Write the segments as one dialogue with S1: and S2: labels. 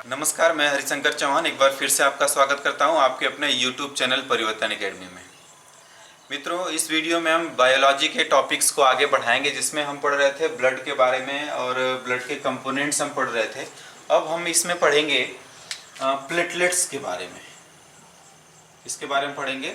S1: नमस्कार, मैं हरिशंकर चौहान एक बार फिर से आपका स्वागत करता हूं आपके अपने YouTube चैनल परिवर्तन एकेडमी में। मित्रों, इस वीडियो में हम बायोलॉजी के टॉपिक्स को आगे बढ़ाएंगे, जिसमें हम पढ़ रहे थे ब्लड के बारे में और ब्लड के कंपोनेंट्स हम पढ़ रहे थे। अब हम इसमें पढ़ेंगे प्लेटलेट्स के बारे में। इसके बारे में पढ़ेंगे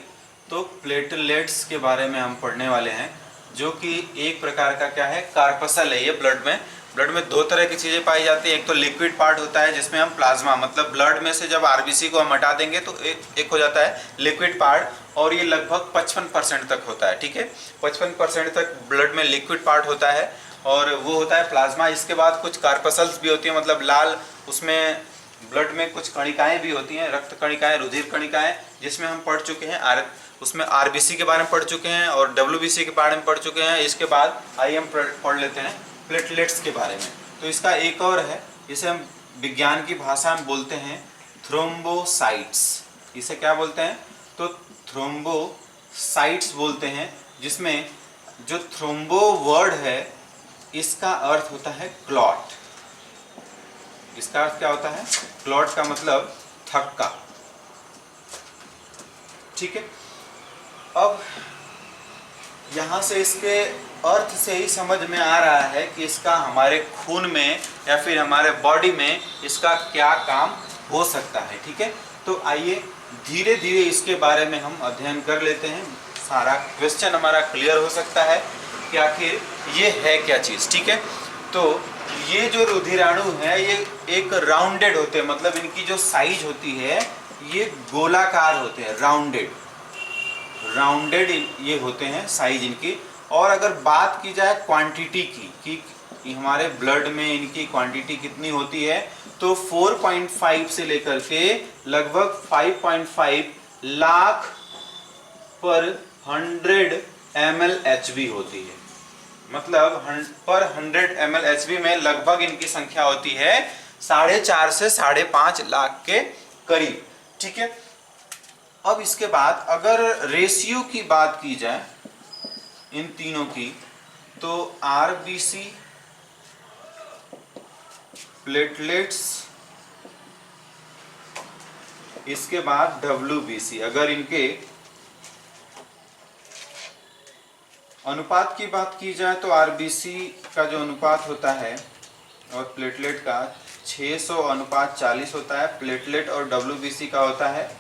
S1: तो प्लेटलेट्स के बारे में हम पढ़ने वाले हैं, जो कि एक प्रकार का क्या है, कार्पसल है। ये ब्लड में दो तरह की चीज़ें पाई जाती है। एक तो लिक्विड पार्ट होता है, जिसमें हम प्लाज्मा, मतलब ब्लड में से जब आरबीसी को हम हटा देंगे तो एक हो जाता है लिक्विड पार्ट, और ये लगभग 55% तक होता है। ठीक है, 55% तक ब्लड में लिक्विड पार्ट होता है और वो होता है प्लाज्मा। इसके बाद कुछ कार्पसल्स भी होती हैं, मतलब लाल, उसमें ब्लड में कुछ कणिकाएँ भी होती हैं, रक्त कणिकाएँ, रुधिर कणिकाएँ, जिसमें हम पढ़ चुके हैं। उसमें आरबीसी के बारे में पढ़ चुके हैं और डब्ल्यूबीसी के बारे में पढ़ चुके हैं। इसके बाद आइए हम पढ़ लेते हैं प्लेटलेट्स के बारे में। तो इसका एक और है, इसे हम विज्ञान की भाषा में बोलते हैं थ्रोम्बोसाइट्स। इसे क्या बोलते हैं? तो थ्रोम्बोसाइट्स बोलते हैं, जिसमें जो थ्रोम्बो वर्ड है इसका अर्थ होता है क्लॉट। इसका अर्थ क्या होता है? क्लॉट का मतलब थक्का। ठीक है, अब यहाँ से इसके अर्थ से ही समझ में आ रहा है कि इसका हमारे खून में या फिर हमारे बॉडी में इसका क्या काम हो सकता है। ठीक है, तो आइए धीरे धीरे इसके बारे में हम अध्ययन कर लेते हैं। सारा क्वेश्चन हमारा क्लियर हो सकता है कि आखिर ये है क्या चीज़। ठीक है, तो ये जो रुधिराणु है ये एक राउंडेड होते हैं, मतलब इनकी जो साइज होती है ये गोलाकार होते हैं, राउंडेड ये होते हैं साइज इनकी। और अगर बात की जाए क्वांटिटी की कि हमारे ब्लड में इनकी क्वांटिटी कितनी होती है, तो 4.5 से लेकर के लगभग 5.5 लाख पर 100 ml HB होती है। मतलब पर 100 ml HB में लगभग इनकी संख्या होती है 4.5 से 5.5 लाख के करीब। ठीक है, अब इसके बाद अगर रेशियो की बात की जाए इन तीनों की, तो आरबीसी, प्लेटलेट्स, इसके बाद डब्ल्यूबीसी, अगर इनके अनुपात की बात की जाए तो आरबीसी का जो अनुपात होता है और प्लेटलेट का 600:40 होता है। प्लेटलेट और डब्ल्यूबीसी का होता है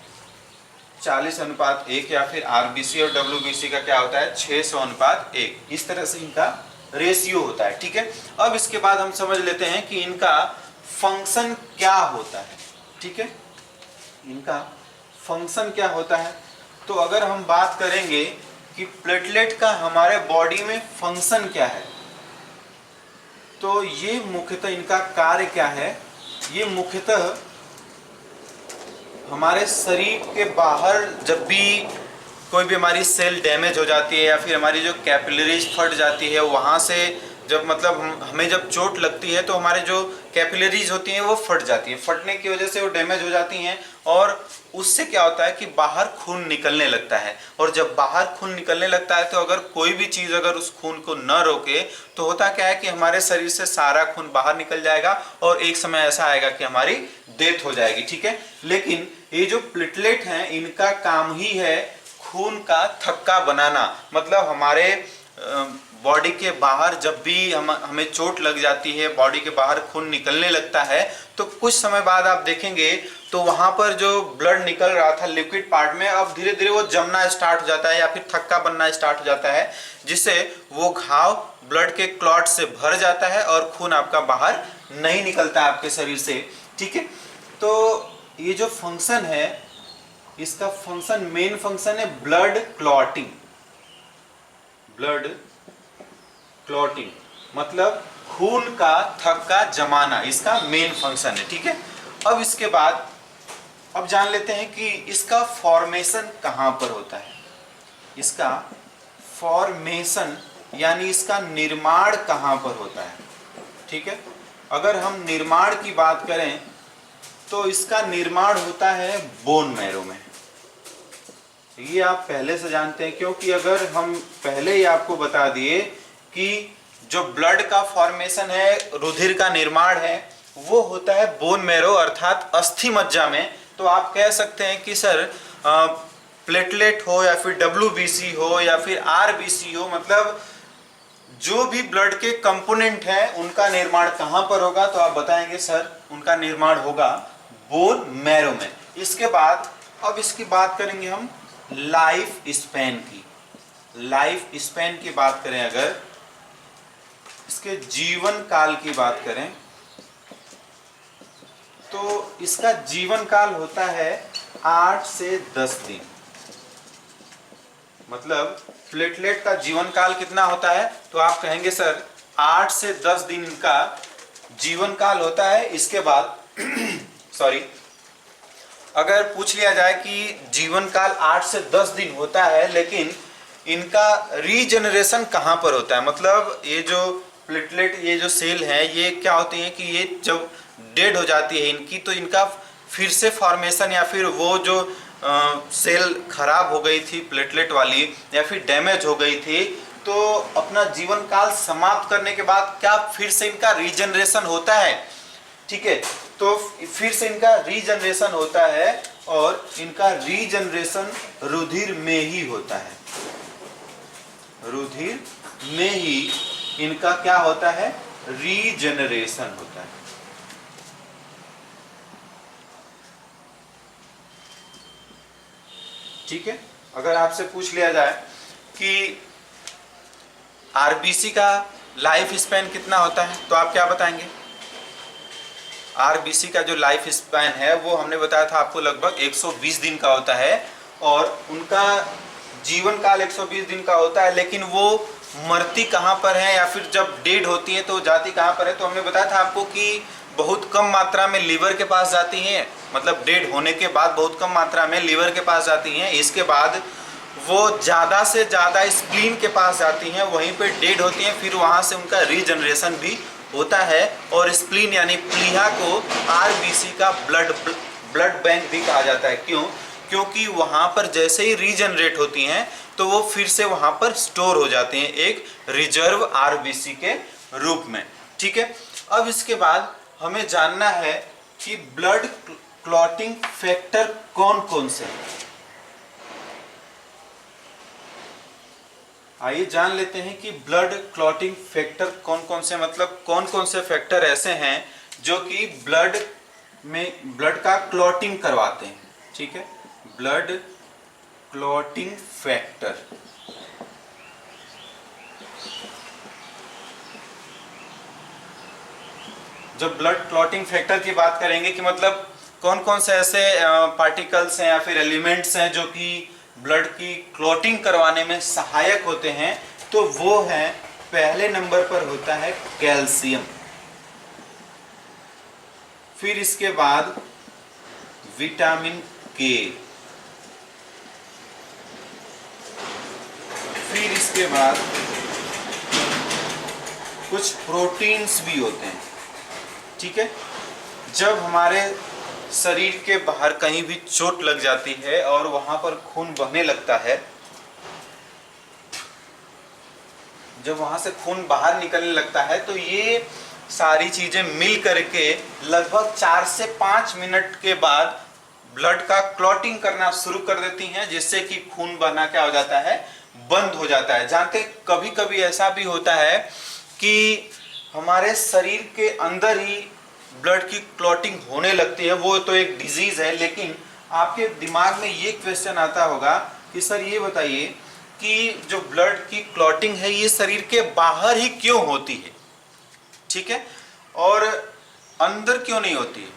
S1: 40:1, या फिर आरबीसी और डब्ल्यूबीसी का क्या होता है 600:1। इस तरह से इनका रेशियो होता है। ठीक है, अब इसके बाद हम समझ लेते हैं कि इनका फंक्शन क्या होता है। ठीक है, इनका फंक्शन क्या होता है। तो अगर हम बात करेंगे कि प्लेटलेट का हमारे बॉडी में फंक्शन क्या है, तो ये मुख्यतः इनका कार्य क्या है, ये मुख्यतः हमारे शरीर के बाहर जब भी कोई भी हमारी सेल डैमेज हो जाती है या फिर हमारी जो कैपिलरीज फट जाती है, वहाँ से जब मतलब हमें जब चोट लगती है तो हमारे जो कैपिलरीज होती हैं वो फट जाती हैं। फटने की वजह से वो डैमेज हो जाती हैं और उससे क्या होता है कि बाहर खून निकलने लगता है। और जब बाहर खून निकलने लगता है तो अगर कोई भी चीज़ अगर उस खून को न रोके तो होता क्या है कि हमारे शरीर से सारा खून बाहर निकल जाएगा और एक समय ऐसा आएगा कि हमारी डेथ हो जाएगी। ठीक है, लेकिन ये जो प्लेटलेट हैं इनका काम ही है खून का थक्का बनाना। मतलब हमारे बॉडी के बाहर जब भी हमें चोट लग जाती है, बॉडी के बाहर खून निकलने लगता है, तो कुछ समय बाद आप देखेंगे तो वहां पर जो ब्लड निकल रहा था लिक्विड पार्ट में, अब धीरे धीरे वो जमना स्टार्ट हो जाता है या फिर थक्का बनना स्टार्ट हो जाता है, जिससे वो घाव ब्लड के क्लॉट से भर जाता है और खून आपका बाहर नहीं निकलता आपके शरीर से। ठीक है, तो ये जो फंक्शन है, इसका फंक्शन, मेन फंक्शन है ब्लड क्लॉटिंग। ब्लड क्लॉटिंग मतलब खून का थक्का जमाना, इसका मेन फंक्शन है। ठीक है, अब इसके बाद अब जान लेते हैं कि इसका फॉर्मेशन कहां पर होता है। इसका फॉर्मेशन यानी इसका निर्माण कहां पर होता है। ठीक है, अगर हम निर्माण की बात करें तो इसका निर्माण होता है बोन मैरो में। ये आप पहले से जानते हैं, क्योंकि अगर हम पहले ही आपको बता दिए कि जो ब्लड का फॉर्मेशन है, रुधिर का निर्माण है, वो होता है बोन मैरो अर्थात अस्थि मज्जा में। तो आप कह सकते हैं कि सर प्लेटलेट हो या फिर डब्ल्यूबीसी हो या फिर आरबीसी हो, मतलब जो भी ब्लड के कंपोनेंट हैं उनका निर्माण कहां पर होगा, तो आप बताएंगे सर उनका निर्माण होगा बोन मैरो में। इसके बाद अब इसकी बात करेंगे हम लाइफ स्पैन की। लाइफ स्पैन की बात करें, अगर इसके जीवन काल की बात करें तो इसका जीवन काल होता है 8 से 10 दिन। मतलब प्लेटलेट का जीवन काल कितना होता है, तो आप कहेंगे सर 8 से 10 दिन का जीवन काल होता है। इसके बाद सॉरी, अगर पूछ लिया जाए कि जीवन काल 8 से 10 दिन होता है, लेकिन इनका रीजनरेशन कहां पर होता है, मतलब ये जो प्लेटलेट, ये जो सेल है, ये क्या होती है कि ये जब डेड हो जाती है इनकी, तो इनका फिर से फॉर्मेशन या फिर वो जो सेल खराब हो गई थी प्लेटलेट वाली या फिर डैमेज हो गई थी, तो अपना जीवन काल समाप्त करने के बाद क्या फिर से इनका रीजनरेशन होता है। ठीक है, तो फिर से इनका रीजनरेशन होता है और इनका रीजनरेशन रुधिर में ही होता है। रुधिर में ही इनका क्या होता है, रीजनरेशन होता है। ठीक है, अगर आपसे पूछ लिया जाए कि आरबीसी का लाइफ स्पैन कितना होता है, तो आप क्या बताएंगे। आरबीसी का जो लाइफ स्पैन है वो हमने बताया था आपको लगभग 120 दिन का होता है और उनका जीवन काल 120 दिन का होता है। लेकिन वो मरती कहाँ पर है या फिर जब डेड होती है तो जाती कहाँ पर है, तो हमने बताया था आपको कि बहुत कम मात्रा में लीवर के पास जाती हैं, मतलब डेड होने के बाद बहुत कम मात्रा में लीवर के पास जाती हैं। इसके बाद वो ज़्यादा से ज़्यादा स्प्लीन के पास जाती हैं, वहीं पे डेड होती हैं, फिर वहाँ से उनका रीजनरेशन भी होता है। और स्प्लीन यानी प्लीहा को आरबीसी का ब्लड बैंक भी कहा जाता है। क्यों? क्योंकि वहाँ पर जैसे ही रीजनरेट होती हैं तो वो फिर से वहाँ पर स्टोर हो जाते हैं एक रिजर्व आरबीसी के रूप में। ठीक है, अब इसके बाद हमें जानना है कि ब्लड क्लॉटिंग फैक्टर कौन कौन से हैं। आइए जान लेते हैं कि ब्लड क्लॉटिंग फैक्टर कौन कौन से, मतलब कौन कौन से फैक्टर ऐसे हैं जो कि ब्लड का क्लॉटिंग करवाते हैं। ठीक है, ब्लड क्लॉटिंग फैक्टर। जब ब्लड क्लॉटिंग फैक्टर की बात करेंगे कि मतलब कौन कौन से ऐसे पार्टिकल्स हैं या फिर एलिमेंट्स हैं जो कि ब्लड की क्लॉटिंग करवाने में सहायक होते हैं, तो वो है पहले नंबर पर होता है कैल्शियम, फिर इसके बाद विटामिन के, फिर इसके बाद कुछ प्रोटीन्स भी होते हैं। ठीक है, जब हमारे शरीर के बाहर कहीं भी चोट लग जाती है और वहां पर खून बहने लगता है, जब वहां से खून बाहर निकलने लगता है, तो ये सारी चीजें मिल करके लगभग 4 से 5 मिनट के बाद ब्लड का क्लॉटिंग करना शुरू कर देती हैं, जिससे कि खून बहना क्या हो जाता है, बंद हो जाता है। जानते कभी कभी ऐसा भी होता है कि हमारे शरीर के अंदर ही ब्लड की क्लॉटिंग होने लगती है, वो तो एक डिजीज है, लेकिन आपके दिमाग में ये क्वेश्चन आता होगा कि सर ये बताइए कि जो ब्लड की क्लॉटिंग है ये शरीर के बाहर ही क्यों होती है, ठीक है, और अंदर क्यों नहीं होती है।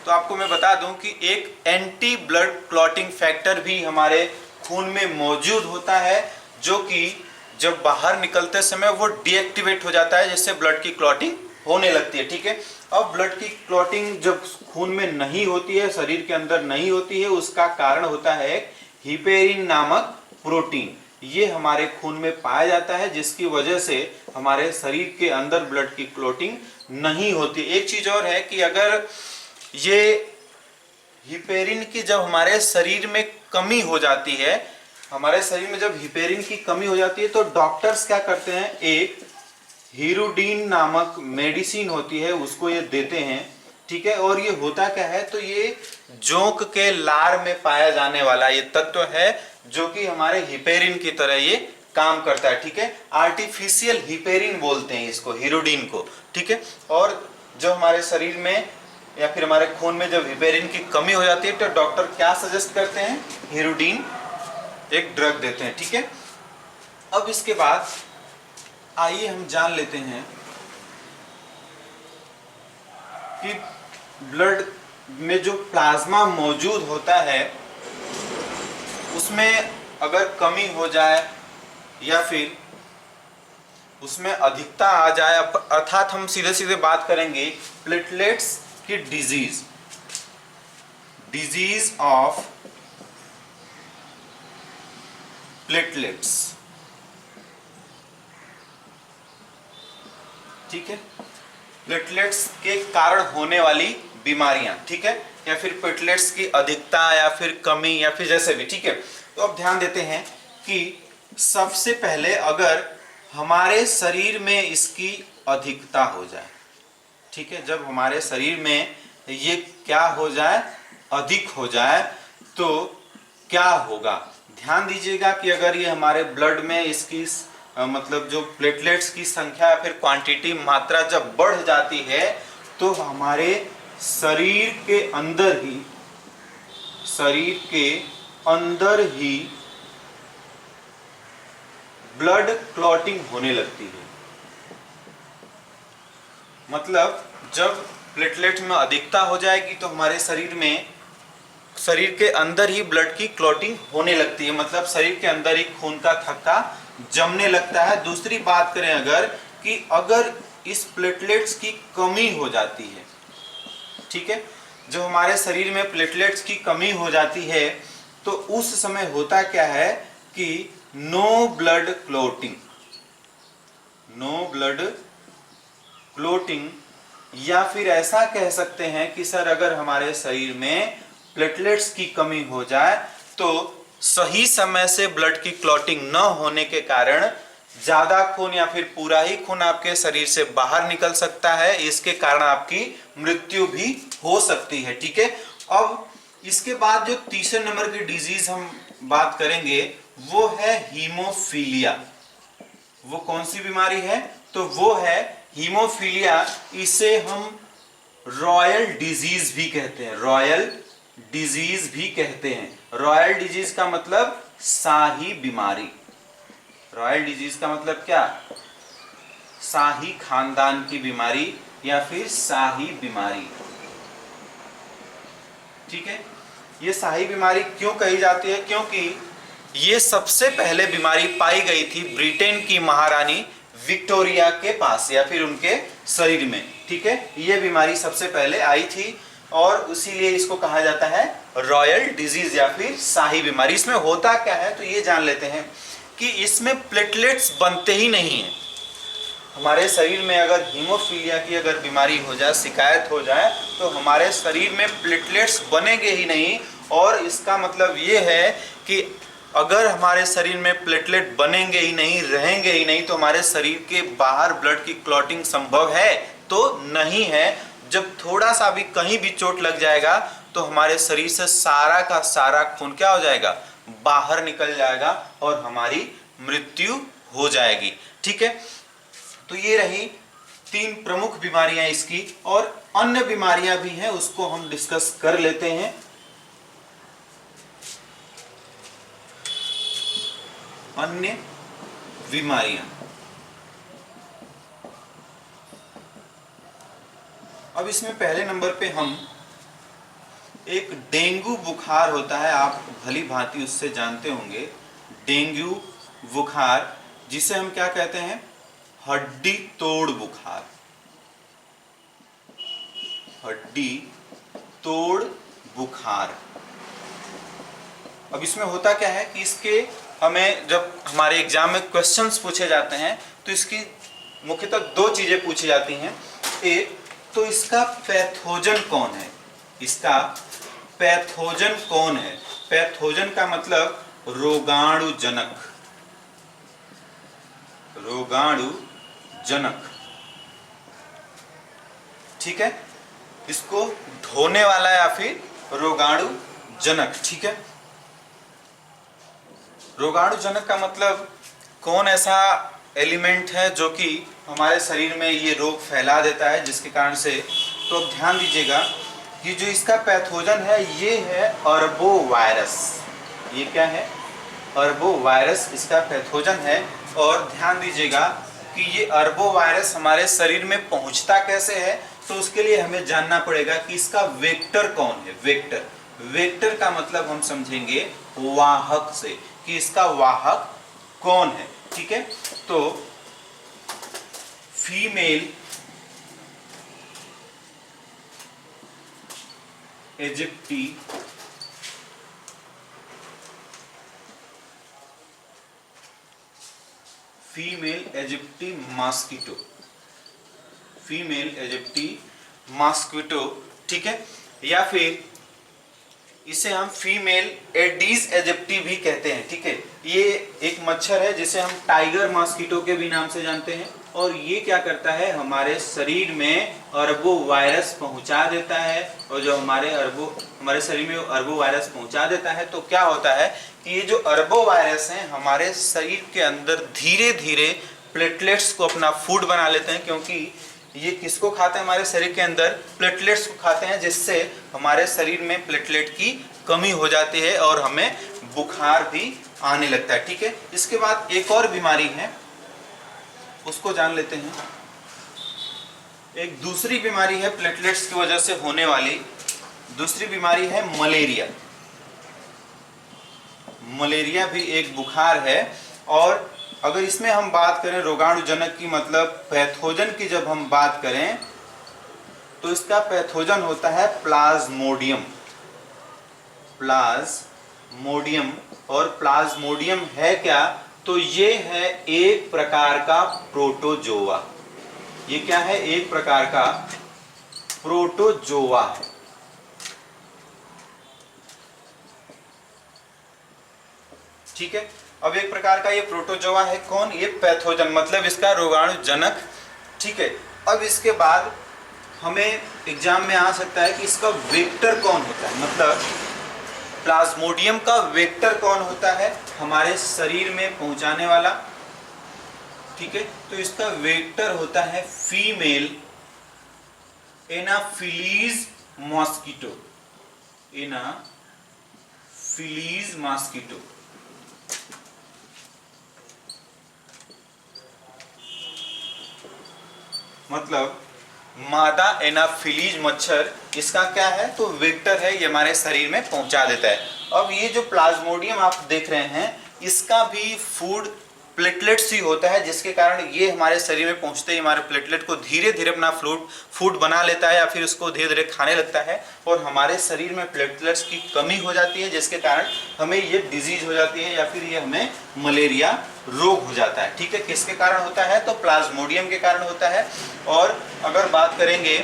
S1: तो आपको मैं बता दूं कि एक एंटी ब्लड क्लॉटिंग फैक्टर भी हमारे खून में मौजूद होता है, जो कि जब बाहर निकलते समय वो डीएक्टिवेट हो जाता है, जिससे ब्लड की क्लॉटिंग होने लगती है। ठीक है, अब ब्लड की क्लॉटिंग जब खून में नहीं होती है, शरीर के अंदर नहीं होती है, उसका कारण होता है हिपेरिन नामक प्रोटीन। ये हमारे खून में पाया जाता है, जिसकी वजह से हमारे शरीर के अंदर ब्लड की क्लॉटिंग नहीं होती। एक चीज और है कि अगर ये हिपेरिन की जब हमारे शरीर में कमी हो जाती है, हमारे शरीर में जब हिपेरिन की कमी हो जाती है, तो डॉक्टर्स क्या करते हैं, एक हीरोडीन नामक मेडिसिन होती है उसको ये देते हैं, ठीक है। और ये होता क्या है, तो ये जोंक के लार में पाया जाने वाला ये तत्व है जो कि हमारे हिपेरिन की तरह ये काम करता है, ठीक है। आर्टिफिशियल हिपेरिन बोलते हैं इसको, हीरोडीन को, ठीक है। और जो हमारे शरीर में या फिर हमारे खून में जब हिपेरिन की कमी हो जाती है तो डॉक्टर क्या सजेस्ट करते हैं, हीरोडीन एक ड्रग देते हैं, ठीक है। अब इसके बाद आइए हम जान लेते हैं कि ब्लड में जो प्लाज्मा मौजूद होता है उसमें अगर कमी हो जाए या फिर उसमें अधिकता आ जाए, अर्थात हम सीधे सीधे बात करेंगे प्लेटलेट्स की डिजीज ऑफ प्लेटलेट्स, ठीक है। प्लेटलेट्स के कारण होने वाली बीमारियां, ठीक है, या फिर प्लेटलेट्स की अधिकता या फिर कमी या फिर जैसे भी, ठीक है। तो अब ध्यान देते हैं कि सबसे पहले अगर हमारे शरीर में इसकी अधिकता हो जाए, ठीक है, जब हमारे शरीर में ये क्या हो जाए, अधिक हो जाए, तो क्या होगा। ध्यान दीजिएगा कि अगर ये हमारे ब्लड में इसकी मतलब जो प्लेटलेट्स की संख्या या फिर क्वांटिटी, मात्रा जब बढ़ जाती है तो हमारे शरीर के अंदर ही ब्लड क्लॉटिंग होने लगती है। मतलब जब प्लेटलेट में अधिकता हो जाएगी तो हमारे शरीर के अंदर ही ब्लड की क्लॉटिंग होने लगती है, मतलब शरीर के अंदर ही खून का थक्का जमने लगता है। दूसरी बात करें अगर इस प्लेटलेट्स की कमी हो जाती है, ठीक है, जो हमारे शरीर में प्लेटलेट्स की कमी हो जाती है तो उस समय होता क्या है कि नो ब्लड क्लोटिंग, या फिर ऐसा कह सकते हैं कि सर अगर हमारे शरीर में प्लेटलेट्स की कमी हो जाए तो सही समय से ब्लड की क्लॉटिंग न होने के कारण ज्यादा खून या फिर पूरा ही खून आपके शरीर से बाहर निकल सकता है, इसके कारण आपकी मृत्यु भी हो सकती है, ठीक है। अब इसके बाद जो तीसरे नंबर की डिजीज हम बात करेंगे वो है हीमोफीलिया। वो कौन सी बीमारी है, तो वो है हीमोफीलिया। इसे हम रॉयल डिजीज भी कहते हैं, रॉयल डिजीज का मतलब शाही बीमारी। रॉयल डिजीज का मतलब क्या, शाही खानदान की बीमारी या फिर शाही बीमारी, ठीक है। ये शाही बीमारी क्यों कही जाती है, क्योंकि ये सबसे पहले बीमारी पाई गई थी ब्रिटेन की महारानी विक्टोरिया के पास या फिर उनके शरीर में, ठीक है। ये बीमारी सबसे पहले आई थी और इसीलिए इसको कहा जाता है रॉयल डिजीज या फिर शाही बीमारी। इसमें होता क्या है तो ये जान लेते हैं कि इसमें प्लेटलेट्स बनते ही नहीं है। हमारे शरीर में अगर हीमोफीलिया की अगर बीमारी हो जाए, शिकायत हो जाए, तो हमारे शरीर में प्लेटलेट्स बनेंगे ही नहीं। और इसका मतलब ये है कि अगर हमारे शरीर में प्लेटलेट बनेंगे ही नहीं, रहेंगे ही नहीं, तो हमारे शरीर के बाहर ब्लड की क्लॉटिंग संभव है तो नहीं है। जब थोड़ा सा भी कहीं भी चोट लग जाएगा तो हमारे शरीर से सारा का सारा खून क्या हो जाएगा, बाहर निकल जाएगा और हमारी मृत्यु हो जाएगी, ठीक है। तो ये रही 3 प्रमुख बीमारियां इसकी, और अन्य बीमारियां भी हैं उसको हम डिस्कस कर लेते हैं। अन्य बीमारियां, अब इसमें पहले नंबर पे हम एक डेंगू बुखार होता है, आप भली भांति उससे जानते होंगे। डेंगू बुखार जिसे हम क्या कहते हैं, हड्डी तोड़ बुखार। हड्डी तोड़ बुखार। अब इसमें होता क्या है कि इसके हमें जब हमारे एग्जाम में क्वेश्चंस पूछे जाते हैं तो इसकी मुख्यतः 2 चीजें पूछी जाती हैं। एक तो इसका पैथोजन कौन है, इसका पैथोजन कौन है। पैथोजन का मतलब रोगाणुजनक, जनक, ठीक है। इसको धोने वाला या फिर रोगाणु जनक, ठीक है। रोगाणु जनक का मतलब कौन ऐसा एलिमेंट है जो कि हमारे शरीर में ये रोग फैला देता है, जिसके कारण से, तो अब ध्यान दीजिएगा कि जो इसका पैथोजन है ये है अर्बो वायरस। ये क्या है? अर्बो वायरस इसका पैथोजन है। और ध्यान दीजिएगा कि ये अर्बो वायरस हमारे शरीर में पहुंचता कैसे है, तो उसके लिए हमें जानना पड़ेगा कि इसका वेक्टर कौन है। वेक्टर, वेक्टर का मतलब हम समझेंगे वाहक से, कि इसका वाहक कौन है, ठीक है। तो फीमेल इजिप्टी मॉस्किटो, फीमेल इजिप्टी मॉस्किटो, ठीक है। या फिर इसे हम फीमेल एडीज इजिप्टी भी कहते हैं, ठीक है। ये एक मच्छर है जिसे हम टाइगर मॉस्किटो के भी नाम से जानते हैं। और ये क्या करता है, हमारे शरीर में अर्बो वायरस पहुंचा देता है। और जो हमारे शरीर में अर्बो वायरस पहुंचा देता है, तो क्या होता है कि ये जो अर्बो वायरस हैं हमारे शरीर के अंदर धीरे धीरे प्लेटलेट्स को अपना फूड बना लेते हैं। क्योंकि ये किसको खाते हैं, हमारे शरीर के अंदर प्लेटलेट्स को खाते हैं, जिससे हमारे शरीर में प्लेटलेट की कमी हो जाती है और हमें बुखार भी आने लगता है, ठीक है। इसके बाद एक और बीमारी है, उसको जान लेते हैं। एक दूसरी बीमारी है प्लेटलेट्स की वजह से होने वाली, दूसरी बीमारी है मलेरिया। मलेरिया भी एक बुखार है। और अगर इसमें हम बात करें रोगाणुजनक की, मतलब पैथोजन की जब हम बात करें, तो इसका पैथोजन होता है प्लाज्मोडियम। प्लाज्मोडियम, और प्लाज्मोडियम है क्या, तो ये है एक प्रकार का प्रोटोजोआ। ये क्या है, एक प्रकार का प्रोटोजोआ है, ठीक है। अब एक प्रकार का ये प्रोटोजोआ है, कौन, ये पैथोजन, मतलब इसका रोगाणुजनक, ठीक है। अब इसके बाद हमें एग्जाम में आ सकता है कि इसका वेक्टर कौन होता है, मतलब प्लाज्मोडियम का वेक्टर कौन होता है हमारे शरीर में पहुंचाने वाला, ठीक है। तो इसका वेक्टर होता है female Anopheles mosquito, Anopheles mosquito. मतलब मादा एनाफिलीज मच्छर, इसका क्या है, तो वेक्टर है, ये हमारे शरीर में पहुंचा देता है। अब ये जो प्लाज्मोडियम आप देख रहे हैं, इसका भी फूड प्लेटलेट्स ही होता है, जिसके कारण ये हमारे शरीर में पहुंचते ही हमारे प्लेटलेट को धीरे धीरे अपना फूड बना लेता है, या फिर उसको धीरे धीरे खाने लगता है, और हमारे शरीर में प्लेटलेट्स की कमी हो जाती है, जिसके कारण हमें ये डिजीज हो जाती है, या फिर ये हमें मलेरिया रोग हो जाता है, ठीक है। किसके कारण होता है, तो प्लाज्मोडियम के कारण होता है। और अगर बात करेंगे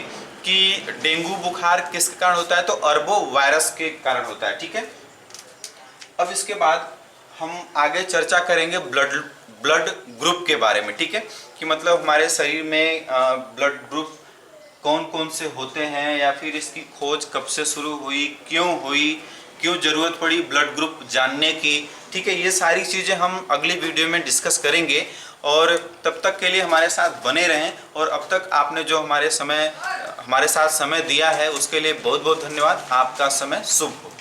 S1: कि डेंगू बुखार किसके कारण होता है, तो अर्बो वायरस के कारण होता है, ठीक है। अब इसके बाद हम आगे चर्चा करेंगे ब्लड ग्रुप के बारे में, ठीक है, कि मतलब हमारे शरीर में ब्लड ग्रुप कौन कौन से होते हैं, या फिर इसकी खोज कब से शुरू हुई, क्यों ज़रूरत पड़ी ब्लड ग्रुप जानने की, ठीक है। ये सारी चीज़ें हम अगली वीडियो में डिस्कस करेंगे। और तब तक के लिए हमारे साथ बने रहें। और अब तक आपने जो हमारे साथ समय दिया है, उसके लिए बहुत बहुत धन्यवाद। आपका समय शुभ हो।